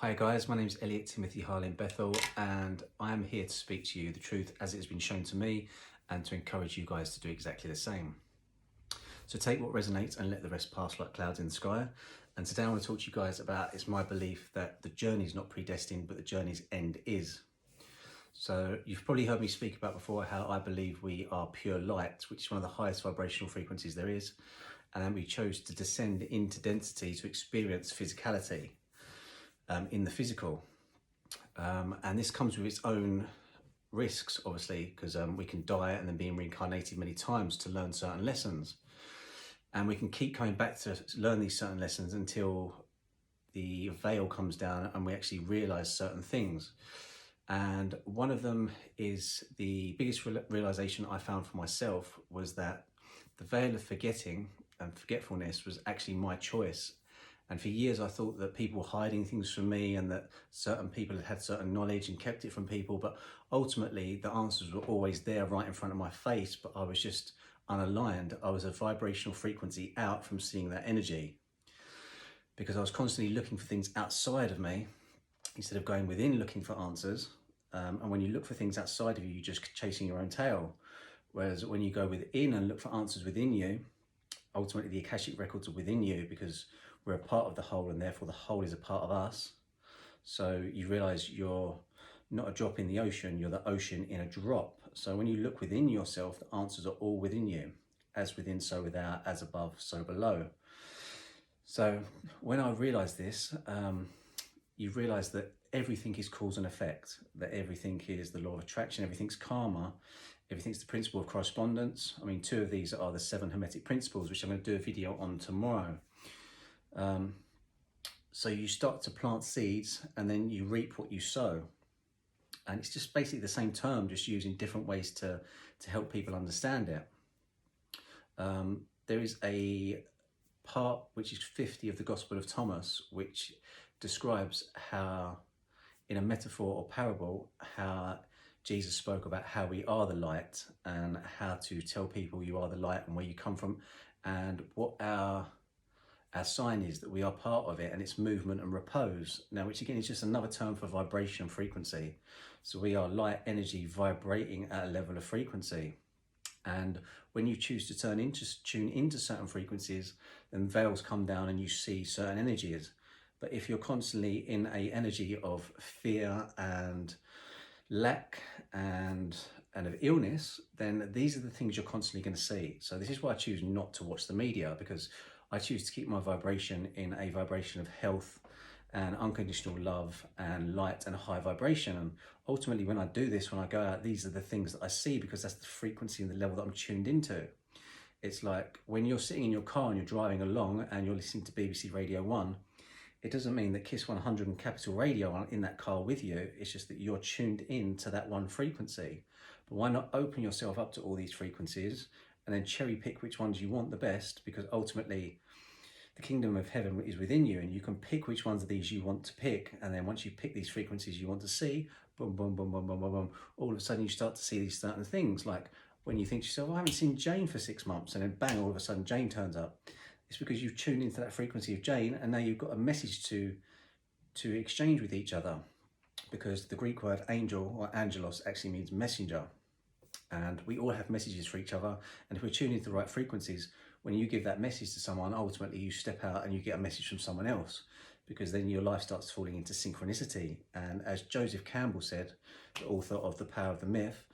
Hi guys, my name is Elliot Timothy Harlin Bethel and I am here to speak to you the truth as it has been shown to me and to encourage you guys to do exactly the same. So take what resonates and let the rest pass like clouds in the sky. And today I want to talk to you guys about it's my belief that the journey is not predestined, but the journey's end is. So you've probably heard me speak about before how I believe we are pure light, which is one of the highest vibrational frequencies there is. And then we chose to descend into density to experience physicality. In the physical, and this comes with its own risks, obviously, because we can die and then being reincarnated many times to learn certain lessons, and we can keep coming back to learn these certain lessons until the veil comes down and we actually realize certain things. And one of them is the biggest realization I found for myself was that the veil of forgetting and forgetfulness was actually my choice. And for years I thought that people were hiding things from me and that certain people had certain knowledge and kept it from people, but ultimately the answers were always there right in front of my face, but I was just unaligned. I was a vibrational frequency out from seeing that energy because I was constantly looking for things outside of me instead of going within looking for answers. And when you look for things outside of you, you're just chasing your own tail. Whereas when you go within and look for answers within you, ultimately the Akashic records are within you because we're a part of the whole and therefore the whole is a part of us. So you realize you're not a drop in the ocean, you're the ocean in a drop. So when you look within yourself, the answers are all within you. As within, so without, as above, so below. So when I realized this, you realize that everything is cause and effect, that everything is the law of attraction, everything's karma, everything's the principle of correspondence. I mean, 2 of these are the 7 Hermetic principles, which I'm going to do a video on tomorrow. So you start to plant seeds and then you reap what you sow. And it's just basically the same term, just using different ways to help people understand it. There is a part which is 50 of the Gospel of Thomas, which describes how, in a metaphor or parable, how Jesus spoke about how we are the light and how to tell people you are the light and where you come from and what our sign is that we are part of it, and it's movement and repose. Now, which again is just another term for vibration and frequency. So we are light energy vibrating at a level of frequency. And when you choose to tune into certain frequencies, then veils come down and you see certain energies. But if you're constantly in a energy of fear and lack and of illness, then these are the things you're constantly going to see. So this is why I choose not to watch the media, because I choose to keep my vibration in a vibration of health and unconditional love and light and a high vibration. And ultimately when I do this, when I go out, these are the things that I see because that's the frequency and the level that I'm tuned into. It's like when you're sitting in your car and you're driving along and you're listening to BBC Radio 1, it doesn't mean that Kiss 100 and Capital Radio are in that car with you. It's just that you're tuned in to that one frequency. But why not open yourself up to all these frequencies and then cherry pick which ones you want the best, because ultimately the kingdom of heaven is within you and you can pick which ones of these you want to pick. And then once you pick these frequencies you want to see, boom, boom, boom, boom, boom, boom, boom, all of a sudden you start to see these certain things. Like when you think to yourself, I haven't seen Jane for 6 months, and then bang, all of a sudden Jane turns up. It's because you've tuned into that frequency of Jane and now you've got a message to exchange with each other, because the Greek word angel or angelos actually means messenger. And we all have messages for each other, and if we're tuned into the right frequencies, when you give that message to someone, ultimately you step out and you get a message from someone else, because then your life starts falling into synchronicity. And as Joseph Campbell said, the author of The Power of the Myth,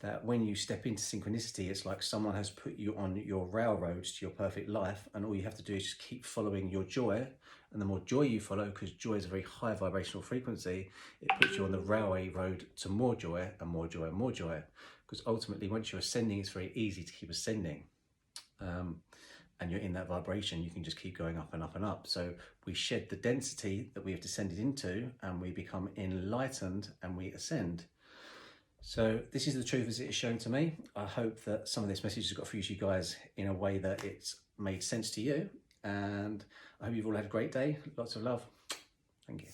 that when you step into synchronicity, it's like someone has put you on your railroads to your perfect life, and all you have to do is just keep following your joy. And the more joy you follow, because joy is a very high vibrational frequency, it puts you on the railway road to more joy and more joy and more joy. Because ultimately, once you're ascending, it's very easy to keep ascending. And you're in that vibration, you can just keep going up and up and up. So we shed the density that we have descended into and we become enlightened and we ascend. So this is the truth as it is shown to me. I hope that some of this message has got through to you guys in a way that it's made sense to you. And I hope you've all had a great day. Lots of love. Thank you.